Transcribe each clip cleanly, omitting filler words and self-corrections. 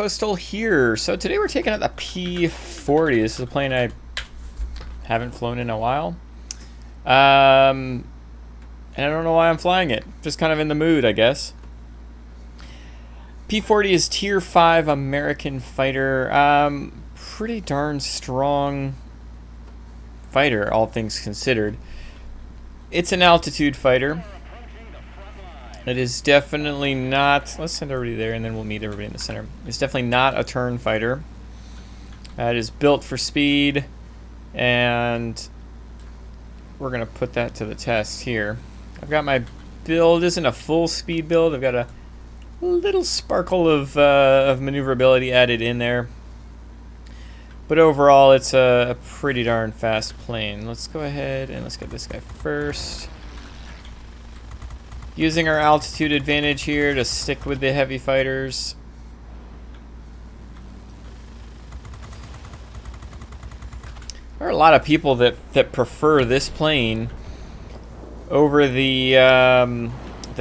Postal here. So today we're taking out the P-40. This is a plane I haven't flown in a while. And I don't know why I'm flying it. Just kind of in the mood, I guess. P-40 is Tier 5 American fighter. Pretty darn strong fighter, all things considered. It's an altitude fighter. It is definitely not... Let's send everybody there, and then we'll meet everybody in the center. It's definitely not a turn fighter. It is built for speed, and we're going to put that to the test here. I've got my build. Isn't a full speed build. I've got a little sparkle of maneuverability added in there. But overall, it's a pretty darn fast plane. Let's go ahead and let's get this guy first. Using our altitude advantage here to stick with the heavy fighters. There are a lot of people that prefer this plane over the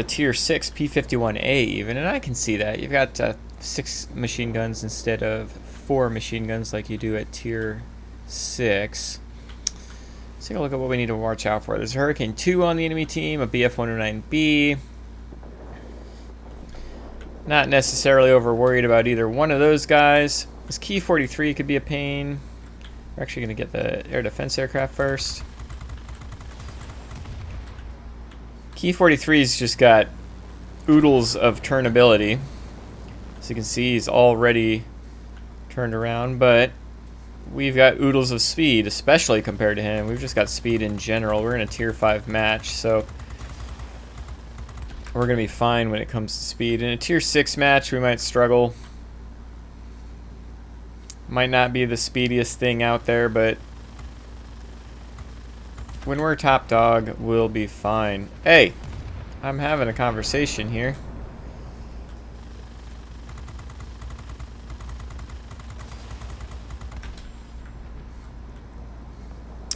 Tier 6 P-51A even, and I can see that. You've got 6 machine guns instead of 4 machine guns like you do at Tier 6. Let's take a look at what we need to watch out for. There's a Hurricane 2 on the enemy team, a BF-109B. Not necessarily over worried about either one of those guys. This P-43 could be a pain. We're actually going to get the air defense aircraft first. P-43's just got oodles of turnability. As you can see, he's already turned around, but we've got oodles of speed, especially compared to him. We've just got speed in general. We're in a Tier 5 match, so we're going to be fine when it comes to speed. In a Tier 6 match, we might struggle. Might not be the speediest thing out there, but when we're top dog, we'll be fine. Hey, I'm having a conversation here.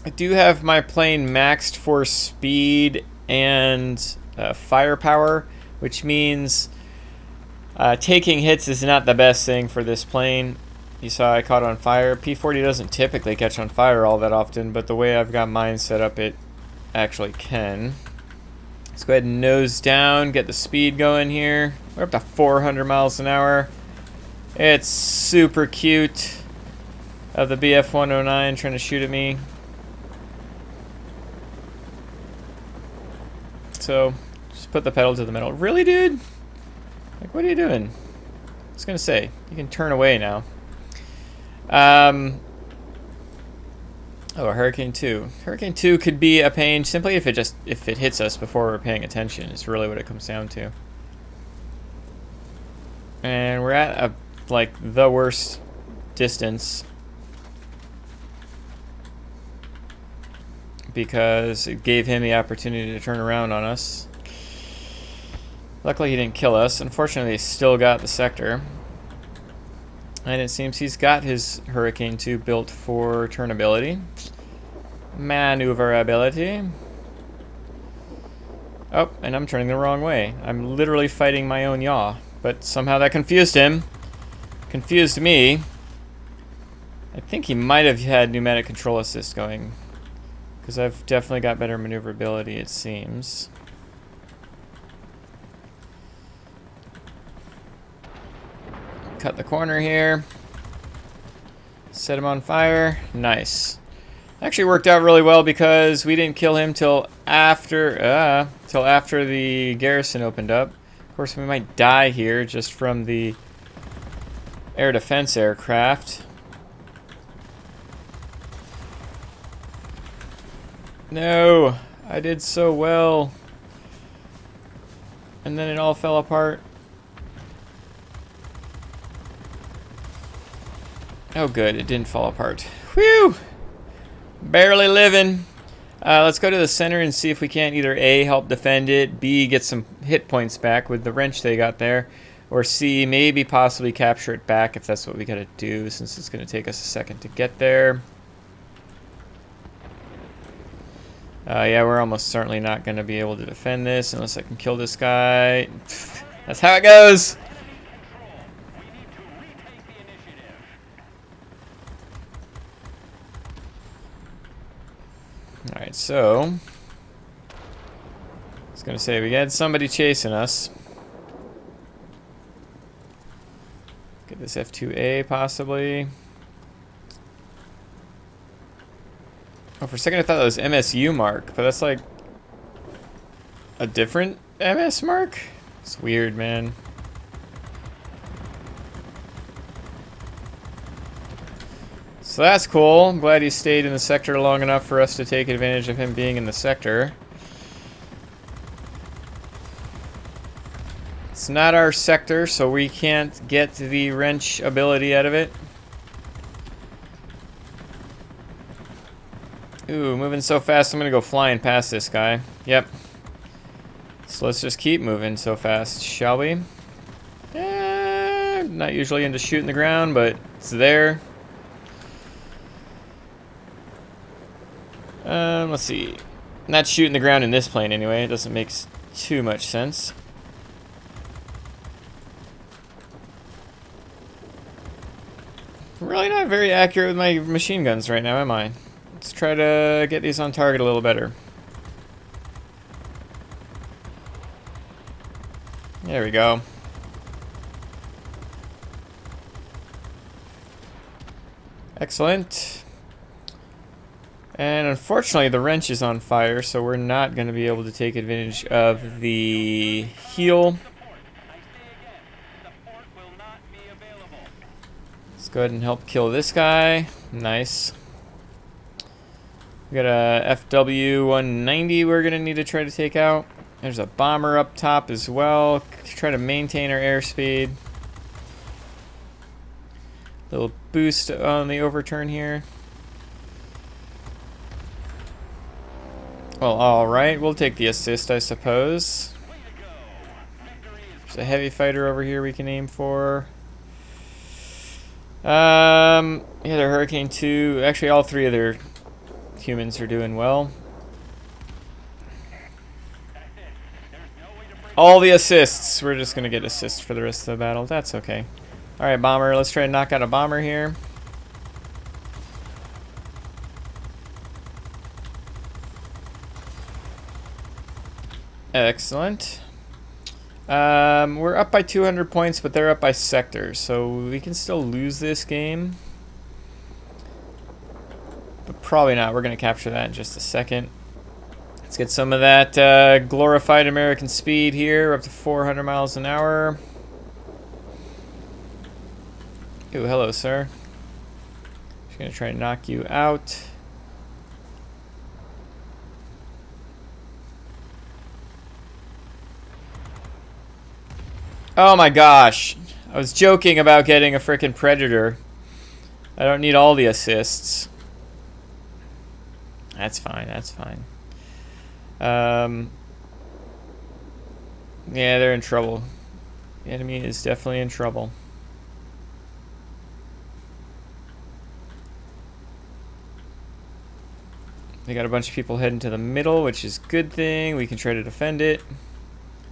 I do have my plane maxed for speed and firepower, which means taking hits is not the best thing for this plane. You saw I caught on fire. P-40 doesn't typically catch on fire all that often, but the way I've got mine set up, it actually can. Let's go ahead and nose down, get the speed going here. We're up to 400 miles an hour. It's super cute of the BF-109 trying to shoot at me. So, just put the pedal to the metal. Really, dude? Like, what are you doing? I was gonna say, you can turn away now. Oh, a Hurricane 2. Hurricane 2 could be a pain simply if it hits us before we're paying attention. It's really what it comes down to. And we're at like the worst distance because it gave him the opportunity to turn around on us. Luckily he didn't kill us. Unfortunately, he still got the sector. And it seems he's got his Hurricane 2 built for turnability. Maneuverability. Oh, and I'm turning the wrong way. I'm literally fighting my own yaw. But somehow that confused him. Confused me. I think he might have had pneumatic control assist going, because I've definitely got better maneuverability, it seems. Cut the corner here. Set him on fire. Nice. Actually worked out really well because we didn't kill him till after the garrison opened up. Of course, we might die here just from the air defense aircraft. No, I did so well. And then it all fell apart. Oh good, it didn't fall apart. Whew! Barely living. Let's go to the center and see if we can't either A, help defend it, B, get some hit points back with the wrench they got there, or C, maybe possibly capture it back if that's what we gotta do, since it's gonna take us a second to get there. Yeah, we're almost certainly not gonna be able to defend this unless I can kill this guy. That's how it goes! Alright, so I was gonna say we had somebody chasing us. Get this F2A possibly. Oh, for a second I thought that was MSU mark, but that's like a different MS mark? It's weird, man. So that's cool. I'm glad he stayed in the sector long enough for us to take advantage of him being in the sector. It's not our sector, so we can't get the wrench ability out of it. Ooh, moving so fast, I'm gonna go flying past this guy. Yep. So let's just keep moving so fast, shall we? Not usually into shooting the ground, but it's there. Let's see. Not shooting the ground in this plane anyway. It doesn't make too much sense. I'm really not very accurate with my machine guns right now, am I? Let's try to get these on target a little better. There we go. Excellent. And unfortunately the wrench is on fire, so we're not going to be able to take advantage of the heal. Let's go ahead and help kill this guy. Nice. We got a FW-190 we're going to need to try to take out. There's a bomber up top as well. Try to maintain our airspeed. Little boost on the overturn here. Well, alright, we'll take the assist, I suppose. There's a heavy fighter over here we can aim for. Yeah, they're Hurricane 2. Actually, all three of their humans are doing well. All the assists. We're just going to get assists for the rest of the battle. That's okay. Alright, bomber. Let's try to knock out a bomber here. Excellent. We're up by 200 points, but they're up by sectors, so we can still lose this game. But probably not. We're going to capture that in just a second. Let's get some of that glorified American speed here. We're up to 400 miles an hour. Ooh, hello, sir. Just going to try and knock you out. Oh my gosh. I was joking about getting a frickin' Predator. I don't need all the assists. That's fine, that's fine. Yeah, they're in trouble. The enemy is definitely in trouble. They got a bunch of people heading to the middle, which is a good thing. We can try to defend it.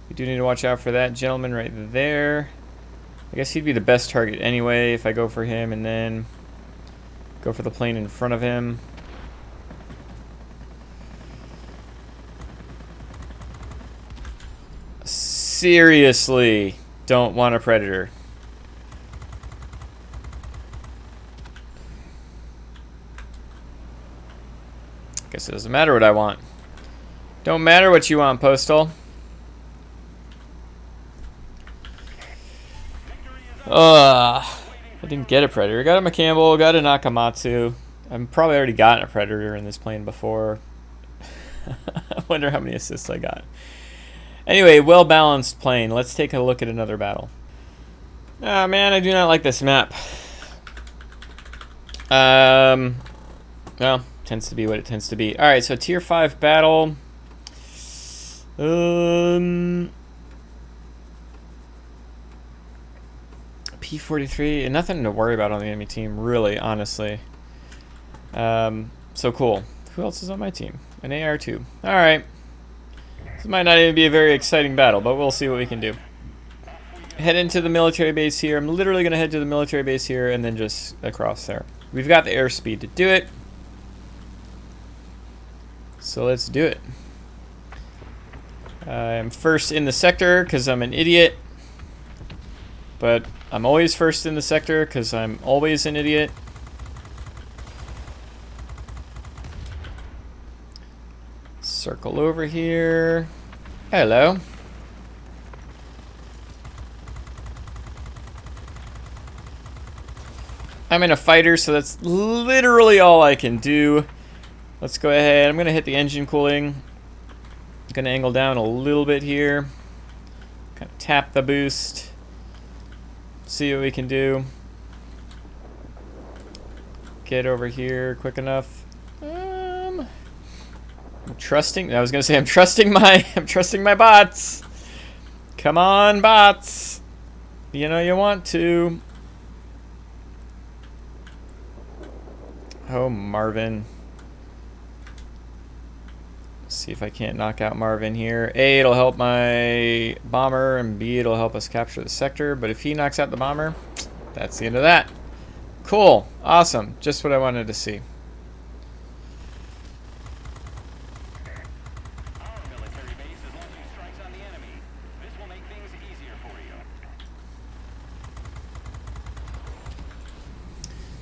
We do need to watch out for that gentleman right there. I guess he'd be the best target anyway if I go for him and then go for the plane in front of him. Seriously, don't want a Predator. Guess it doesn't matter what I want. Don't matter what you want, Postal. I didn't get a Predator. Got a McCampbell, got a Nakamatsu. I've probably already gotten a Predator in this plane before. I wonder how many assists I got. Anyway, well-balanced plane. Let's take a look at another battle. Ah, man, I do not like this map. Well, tends to be what it tends to be. Alright, so Tier 5 battle. P-40, nothing to worry about on the enemy team, really, honestly. So cool. Who else is on my team? An AR2. Alright. This might not even be a very exciting battle, but we'll see what we can do. Head into the military base here. I'm literally going to head to the military base here and then just across there. We've got the airspeed to do it. So let's do it. I'm first in the sector because I'm an idiot. But I'm always first in the sector because I'm always an idiot. Circle over here. Hello. I'm in a fighter, so that's literally all I can do. Let's go ahead. I'm going to hit the engine cooling. I'm going to angle down a little bit here. Kind of tap the boost. See what we can do. Get over here quick enough. I'm trusting. I was gonna say I'm trusting my bots. Come on, bots. You know you want to. Oh, Marvin. See if I can't knock out Marvin here. A, it'll help my bomber, and B, it'll help us capture the sector. But if he knocks out the bomber, that's the end of that. Cool. Awesome. Just what I wanted to see.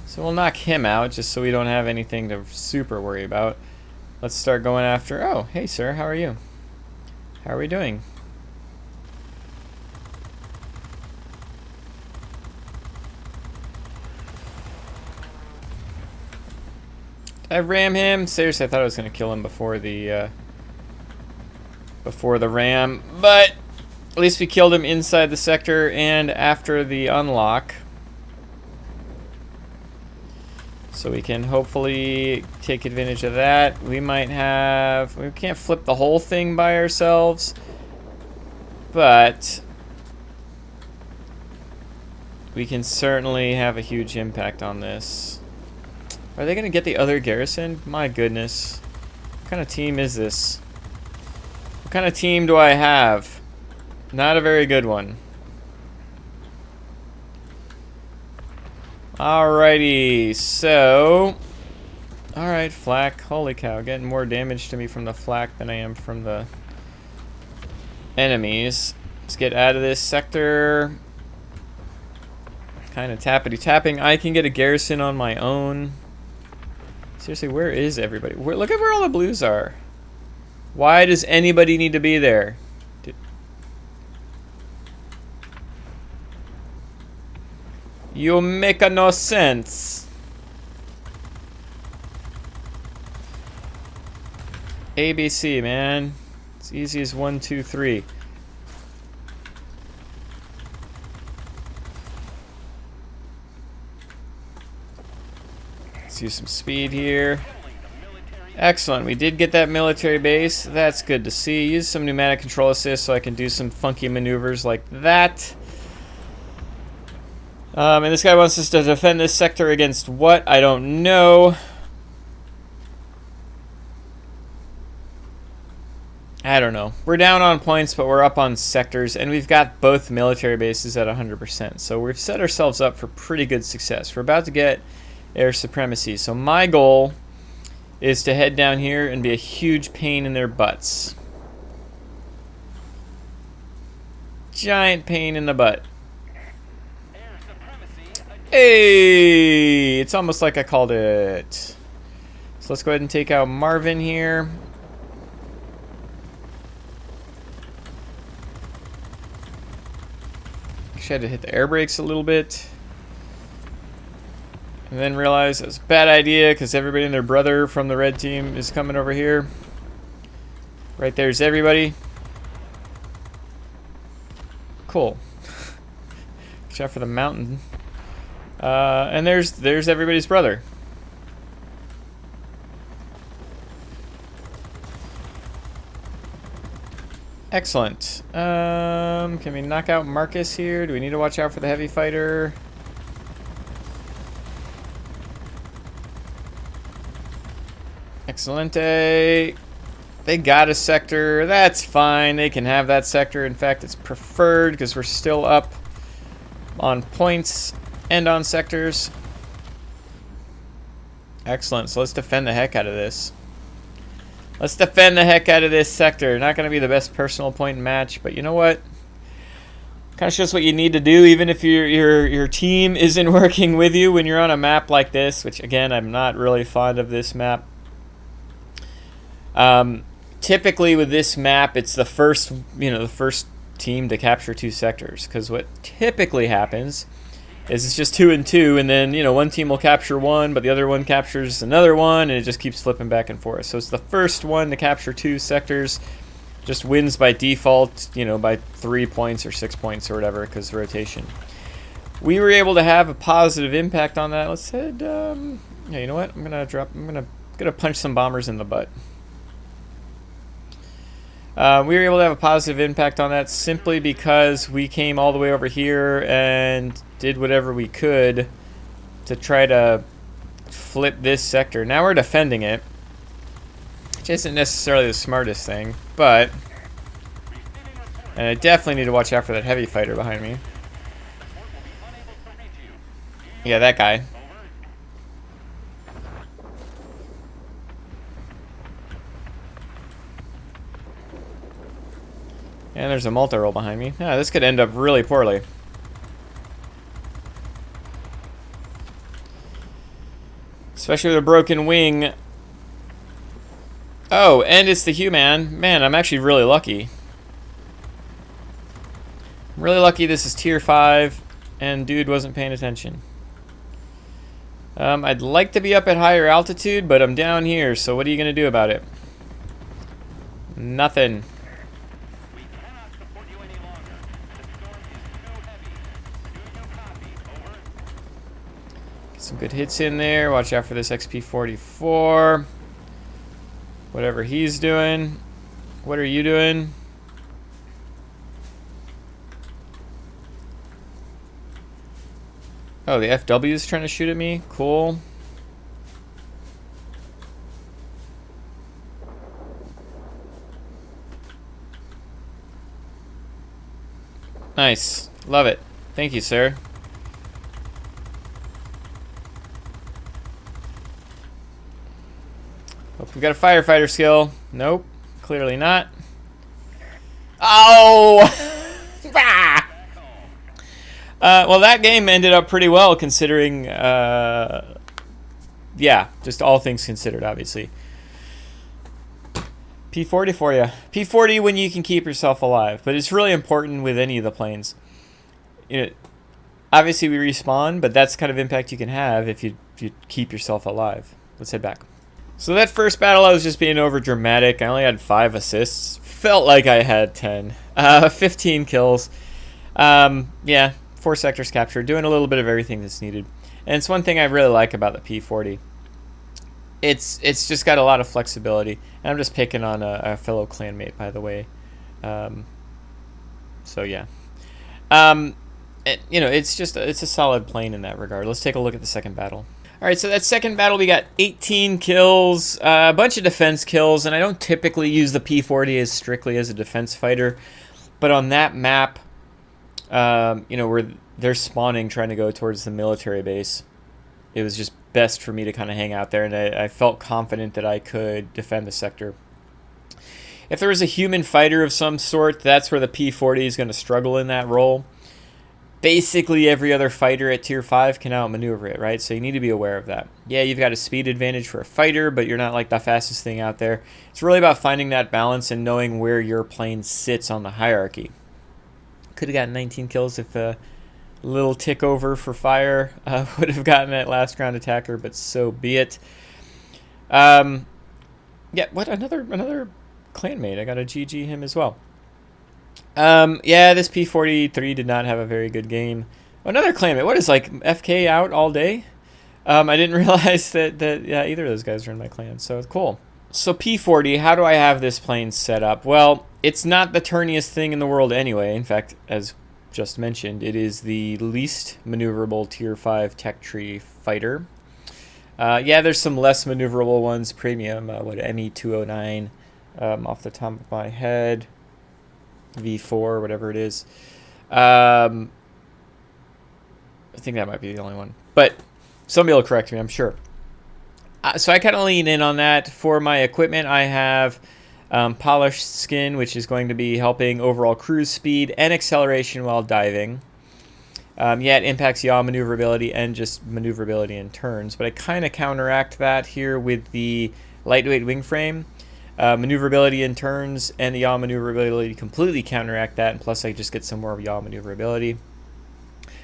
So we'll knock him out just so we don't have anything to super worry about. Let's start going after... Oh, hey sir, how are you? How are we doing? Did I ram him? Seriously, I thought I was going to kill him before the ram. But at least we killed him inside the sector and after the unlock. So we can hopefully take advantage of that. We might have... We can't flip the whole thing by ourselves. But we can certainly have a huge impact on this. Are they going to get the other garrison? My goodness. What kind of team is this? What kind of team do I have? Not a very good one. Alrighty, so... Alright, flak. Holy cow, getting more damage to me from the flak than I am from the enemies. Let's get out of this sector. Kind of tappity-tapping. I can get a garrison on my own. Seriously, where is everybody? Look at where all the blues are. Why does anybody need to be there? You make no sense. ABC, man. It's easy as 1, 2, 3. Let's use some speed here. Excellent. We did get that military base. That's good to see. Use some pneumatic control assist so I can do some funky maneuvers like that. And this guy wants us to defend this sector against what? I don't know. I don't know. We're down on points, but we're up on sectors, and we've got both military bases at 100%. So we've set ourselves up for pretty good success. We're about to get air supremacy. So my goal is to head down here and be a huge pain in their butts. Giant pain in the butt. Hey! It's almost like I called it. So let's go ahead and take out Marvin here. Actually, I had to hit the air brakes a little bit. And then realize it was a bad idea because everybody and their brother from the red team is coming over here. Right there's everybody. Cool. Watch out for the mountain. And there's everybody's brother. Excellent. Can we knock out Marcus here? Do we need to watch out for the heavy fighter? Excelente. They got a sector. That's fine. They can have that sector. In fact, it's preferred because we're still up on points and on sectors. Excellent. So let's defend the heck out of this. Let's defend the heck out of this sector. Not going to be the best personal point in match, but you know what? Kind of shows what you need to do, even if your team isn't working with you when you're on a map like this. Which again, I'm not really fond of this map. Typically with this map, it's the first team to capture 2 sectors. Because what typically happens is it's just 2 and 2, and then one team will capture 1, but the other one captures another one, and it just keeps flipping back and forth. So it's the first one to capture 2 sectors. Just wins by default, by 3 points or 6 points or whatever, because of rotation. We were able to have a positive impact on that. Let's head. Yeah, you know what? I'm gonna punch some bombers in the butt. We were able to have a positive impact on that simply because we came all the way over here and did whatever we could to try to flip this sector. Now we're defending it, which isn't necessarily the smartest thing, but... And I definitely need to watch out for that heavy fighter behind me. Yeah, that guy. And there's a multi-roll behind me. Yeah, this could end up really poorly. Especially with a broken wing. Oh, and it's the human. Man, I'm actually really lucky. I'm really lucky this is tier 5 and dude wasn't paying attention. I'd like to be up at higher altitude, but I'm down here, so what are you going to do about it? Nothing. Get some good hits in there. Watch out for this XP-44. Whatever he's doing. What are you doing? Oh, the FW is trying to shoot at me. Cool. Nice. Love it. Thank you, sir. Hope we got a firefighter skill. Nope. Clearly not. Oh! Well, that game ended up pretty well considering, yeah, just all things considered, obviously. P-40 for you. P-40 when you can keep yourself alive, but it's really important with any of the planes. Obviously we respawn, but that's the kind of impact you can have if you keep yourself alive. Let's head back. So that first battle, I was just being over dramatic. I only had 5 assists. Felt like I had 10. 15 kills. Yeah. 4 sectors captured, doing a little bit of everything that's needed. And it's one thing I really like about the P-40. It's just got a lot of flexibility. And I'm just picking on a fellow clanmate, by the way. So yeah. It's a solid plane in that regard. Let's take a look at the second battle. Alright, so that second battle we got 18 kills, a bunch of defense kills, and I don't typically use the P-40 as strictly as a defense fighter. But on that map, where they're spawning trying to go towards the military base, it was just best for me to kind of hang out there, and I felt confident that I could defend the sector. If there was a human fighter of some sort, that's where the P-40 is going to struggle in that role. Basically, every other fighter at tier 5 can outmaneuver it, right? So you need to be aware of that. Yeah, you've got a speed advantage for a fighter, but you're not like the fastest thing out there. It's really about finding that balance and knowing where your plane sits on the hierarchy. Could have gotten 19 kills if a little tick over for fire would have gotten that last ground attacker, but so be it. Yeah, what another clanmate. I got to GG him as well. Yeah, this P-43 did not have a very good game. Another clanmate. What is like FK out all day? I didn't realize that yeah, either of those guys are in my clan. So it's cool. So P-40, how do I have this plane set up? Well, it's not the turniest thing in the world anyway. In fact, as just mentioned, it is the least maneuverable tier 5 tech tree fighter. Yeah, there's some less maneuverable ones. Premium, ME-209 off the top of my head. V4, whatever it is. I think that might be the only one. But somebody will correct me, I'm sure. So I kind of lean in on that. For my equipment, I have polished skin, which is going to be helping overall cruise speed and acceleration while diving. Yeah, it impacts yaw maneuverability and just maneuverability in turns, but I kind of counteract that here with the lightweight wing frame. Maneuverability in turns and the yaw maneuverability completely counteract that, and plus I just get some more yaw maneuverability.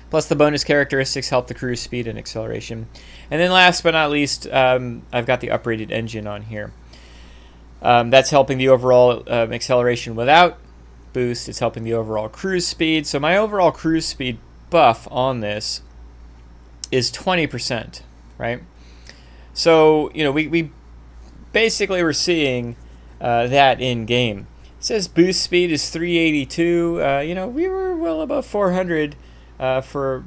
Plus the bonus characteristics help the cruise speed and acceleration. And then last but not least, I've got the uprated engine on here. That's helping the overall acceleration without boost. It's helping the overall cruise speed. So my overall cruise speed buff on this is 20%, right? So, you know, we basically we're seeing that in game. It says boost speed is 382. You know, we were well above 400 for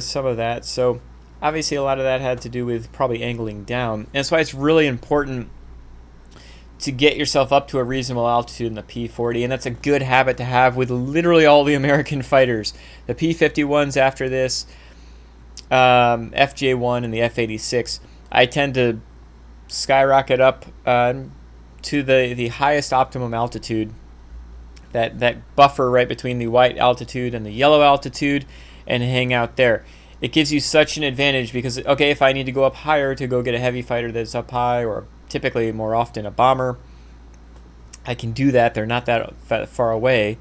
some of that. So obviously a lot of that had to do with probably angling down. And that's why it's really important to get yourself up to a reasonable altitude in the P-40, and that's a good habit to have with literally all the American fighters. The P-51s after this, FJ-1 and the F-86, I tend to skyrocket up to the highest optimum altitude, that buffer right between the white altitude and the yellow altitude, and hang out there. It gives you such an advantage because, okay, if I need to go up higher to go get a heavy fighter that's up high, or typically more often a bomber, I can do that. They're not that far away.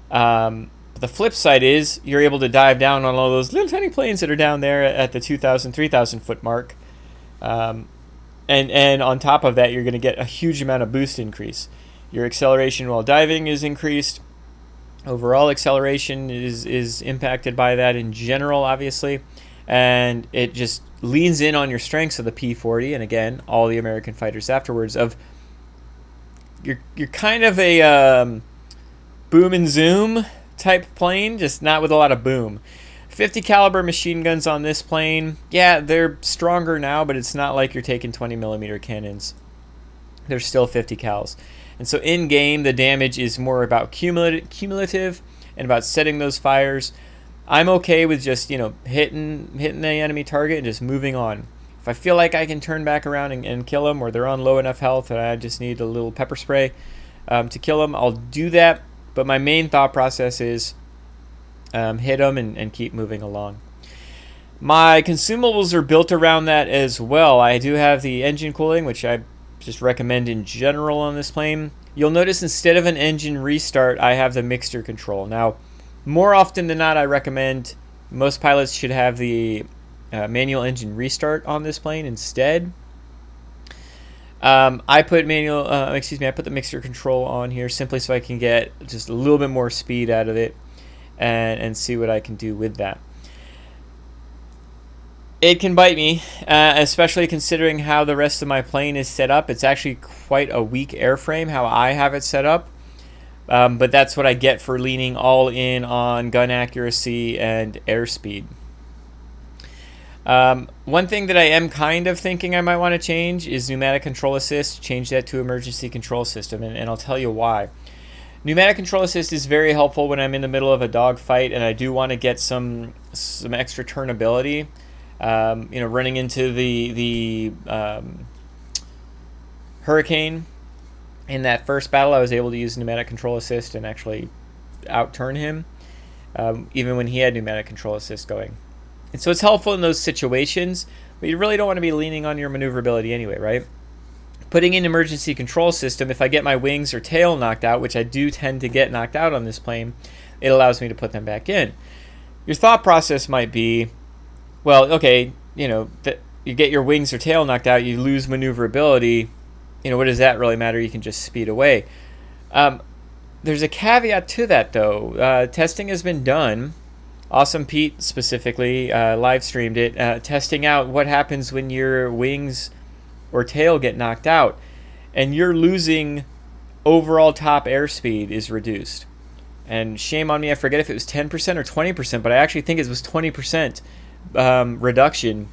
The flip side is you're able to dive down on all those little tiny planes that are down there at the 2,000, 3,000 foot mark. And on top of that, you're going to get a huge amount of boost increase. Your acceleration while diving is increased. Overall acceleration is impacted by that in general, obviously. And it just leans in on your strengths of the P-40, and again, all the American fighters afterwards, of you're kind of a boom and zoom type plane, just not with a lot of boom. 50 caliber machine guns on this plane, yeah, they're stronger now, but it's not like you're taking 20 millimeter cannons. They're still 50 cals. And so in game, the damage is more about cumulative and about setting those fires. I'm okay with just, you know, hitting the enemy target and just moving on. If I feel like I can turn back around and kill them, or they're on low enough health and I just need a little pepper spray to kill them, I'll do that. But my main thought process is hit them and keep moving along. My consumables are built around that as well. I do have the engine cooling, which I just recommend in general on this plane. You'll notice instead of an engine restart, I have the mixture control. Now, more often than not, I recommend most pilots should have the manual engine restart on this plane instead. I put the mixture control on here simply so I can get just a little bit more speed out of it and see what I can do with that. It can bite me, especially considering how the rest of my plane is set up. It's actually quite a weak airframe, how I have it set up. But that's what I get for leaning all in on gun accuracy and airspeed. One thing that I am kind of thinking I might want to change is pneumatic control assist. Change that to emergency control system, and I'll tell you why. Pneumatic control assist is very helpful when I'm in the middle of a dogfight and I do want to get some extra turnability. Running into the Hurricane in that first battle, I was able to use pneumatic control assist and actually outturn him, even when he had pneumatic control assist going. And so it's helpful in those situations, but you really don't want to be leaning on your maneuverability anyway, right? Putting in emergency control system, if I get my wings or tail knocked out, which I do tend to get knocked out on this plane, it allows me to put them back in. Your thought process might be, well, okay, you get your wings or tail knocked out, you lose maneuverability. What does that really matter? You can just speed away. There's a caveat to that, though. Testing has been done. Awesome Pete specifically live streamed it, testing out what happens when your wings or tail get knocked out, and you're losing overall top airspeed is reduced. And shame on me, I forget if it was 10% or 20%, but I actually think it was 20%. Reduction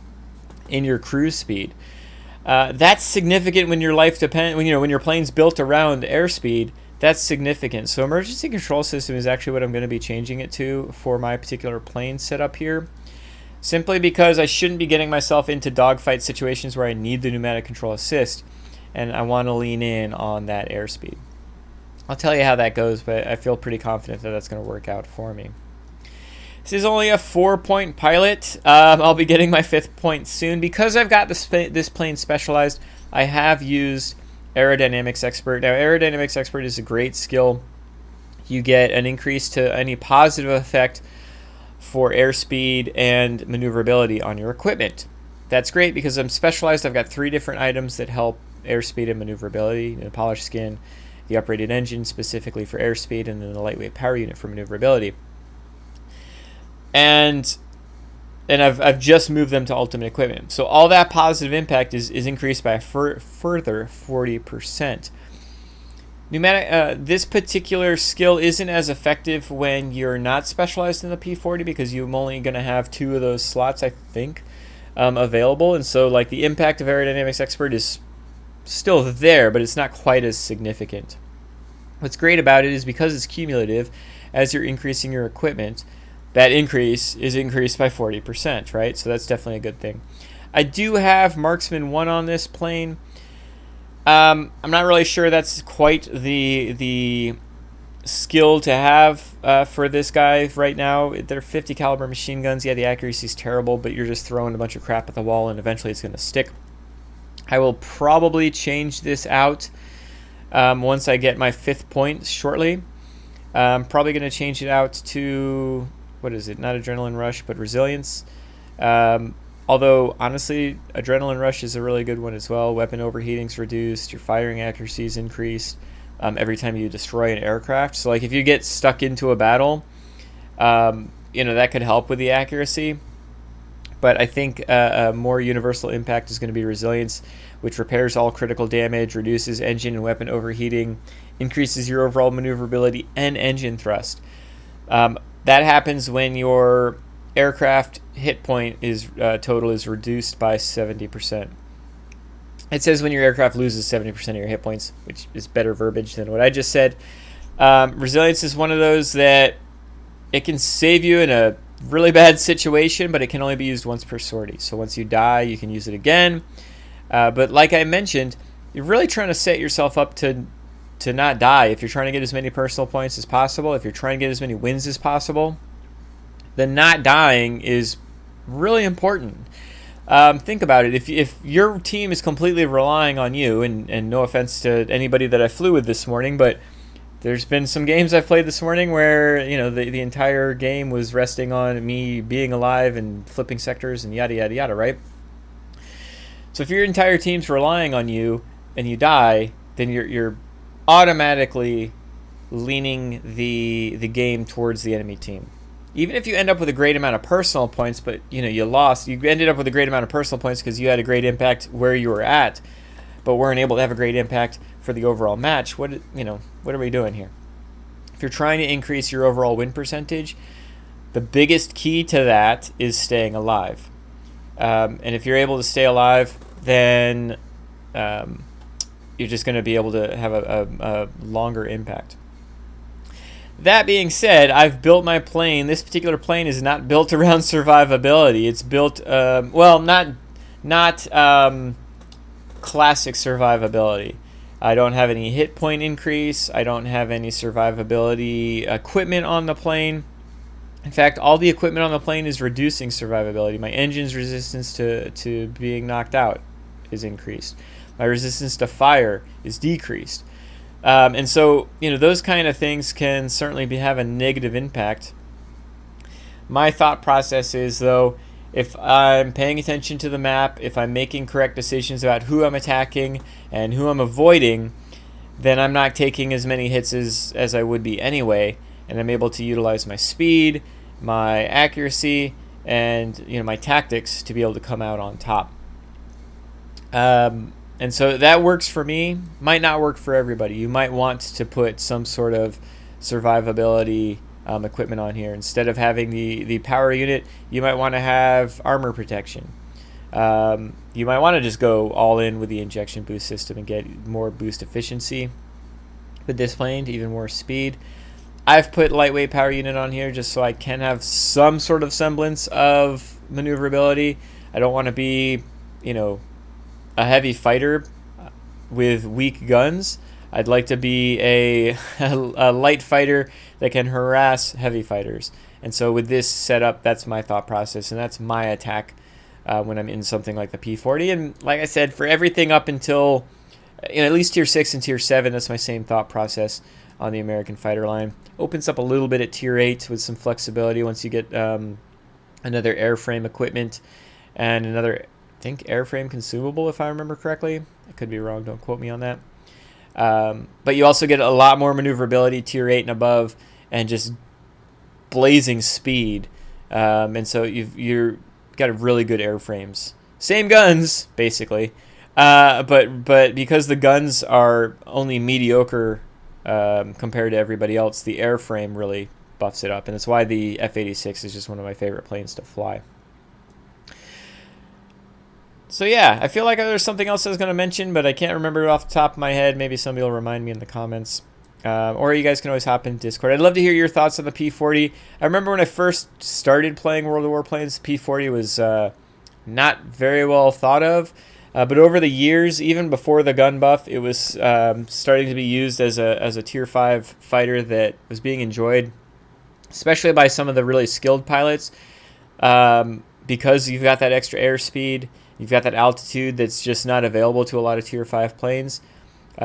in your cruise speed. That's significant when your life when your plane's built around airspeed. That's significant. So emergency control system is actually what I'm going to be changing it to for my particular plane setup here. simply because I shouldn't be getting myself into dogfight situations where I need the pneumatic control assist, and I want to lean in on that airspeed. I'll tell you how that goes, but I feel pretty confident that that's going to work out for me. This is only a 4-point pilot. I'll be getting my 5th point soon. Because I've got this plane specialized, I have used Aerodynamics Expert. Now, Aerodynamics Expert is a great skill. You get an increase to any positive effect for airspeed and maneuverability on your equipment. That's great because I'm specialized. I've got 3 different items that help airspeed and maneuverability. The polished skin, the uprated engine specifically for airspeed, and then the lightweight power unit for maneuverability. And I've just moved them to ultimate equipment. So all that positive impact is increased by a further 40%. Pneumatic, this particular skill isn't as effective when you're not specialized in the P-40 because you're only going to have 2 of those slots, I think, available. And so like the impact of Aerodynamics Expert is still there, but it's not quite as significant. What's great about it is because it's cumulative, as you're increasing your equipment, that increase is increased by 40%, right? So that's definitely a good thing. I do have Marksman 1 on this plane. I'm not really sure that's quite the skill to have for this guy right now. They're 50 caliber machine guns. Yeah, the accuracy is terrible, but you're just throwing a bunch of crap at the wall, and eventually it's going to stick. I will probably change this out once I get my 5th point shortly. I'm probably going to change it out to, what is it? Not Adrenaline Rush, but Resilience. Although, honestly, Adrenaline Rush is a really good one as well. Weapon overheating's reduced. Your firing accuracy is increased every time you destroy an aircraft. So, like, if you get stuck into a battle, that could help with the accuracy. But I think a more universal impact is going to be Resilience, which repairs all critical damage, reduces engine and weapon overheating, increases your overall maneuverability and engine thrust. That happens when your aircraft hit point is total is reduced by 70%. It says when your aircraft loses 70% of your hit points, which is better verbiage than what I just said. Resilience is one of those that it can save you in a really bad situation, but it can only be used once per sortie. So once you die, you can use it again. But like I mentioned, you're really trying to set yourself up to not die. If you're trying to get as many personal points as possible, if you're trying to get as many wins as possible, then not dying is really important. Think about it. If your team is completely relying on you, and no offense to anybody that I flew with this morning, but there's been some games I've played this morning where the entire game was resting on me being alive and flipping sectors and yada yada yada, right? So if your entire team's relying on you and you die, then you're automatically leaning the game towards the enemy team. Even if you end up with a great amount of personal points, but you lost, you ended up with a great amount of personal points because you had a great impact where you were at, but weren't able to have a great impact for the overall match. What are we doing here? If you're trying to increase your overall win percentage, the biggest key to that is staying alive. And if you're able to stay alive, then you're just going to be able to have a longer impact. That being said, I've built my plane. This particular plane is not built around survivability. It's built, not classic survivability. I don't have any hit point increase. I don't have any survivability equipment on the plane. In fact, all the equipment on the plane is reducing survivability. My engine's resistance to being knocked out is increased. My resistance to fire is decreased. And so, those kind of things can certainly have a negative impact. My thought process is, though, if I'm paying attention to the map, if I'm making correct decisions about who I'm attacking and who I'm avoiding, then I'm not taking as many hits as I would be anyway, and I'm able to utilize my speed, my accuracy, and my tactics to be able to come out on top. And so that works for me. Might not work for everybody. You might want to put some sort of survivability equipment on here. Instead of having the power unit, you might want to have armor protection. You might want to just go all in with the injection boost system and get more boost efficiency with this plane, to even more speed. I've put lightweight power unit on here just so I can have some sort of semblance of maneuverability. I don't want to be, you know, a heavy fighter with weak guns. I'd like to be a light fighter that can harass heavy fighters. And so with this setup, that's my thought process, and that's my attack when I'm in something like the P-40. And like I said, for everything up until at least Tier 6 and Tier 7, that's my same thought process on the American fighter line. Opens up a little bit at Tier 8 with some flexibility once you get another airframe equipment and another, I think, airframe consumable, if I remember correctly. I could be wrong, don't quote me on that. But you also get a lot more maneuverability, Tier 8 and above, and just blazing speed. And so you're got a really good airframes. Same guns, basically. But because the guns are only mediocre compared to everybody else, the airframe really buffs it up. And that's why the F-86 is just one of my favorite planes to fly. So yeah, I feel like there's something else I was going to mention, but I can't remember it off the top of my head. Maybe somebody will remind me in the comments. Or you guys can always hop in Discord. I'd love to hear your thoughts on the P-40. I remember when I first started playing World of Warplanes, P-40 was not very well thought of. But over the years, even before the gun buff, it was starting to be used as a Tier 5 fighter that was being enjoyed, especially by some of the really skilled pilots, because you've got that extra airspeed. You've got that altitude that's just not available to a lot of Tier 5 planes.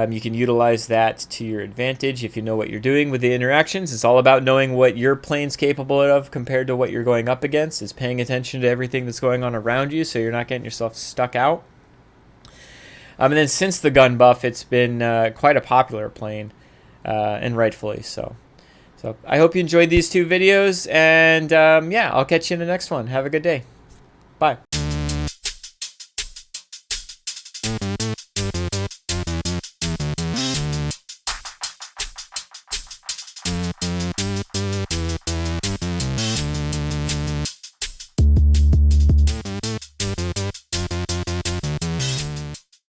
You can utilize that to your advantage if you know what you're doing with the interactions. It's all about knowing what your plane's capable of compared to what you're going up against. It's paying attention to everything that's going on around you so you're not getting yourself stuck out. And then since the gun buff, it's been quite a popular plane, and rightfully so. So I hope you enjoyed these two videos, and yeah, I'll catch you in the next one. Have a good day. Bye.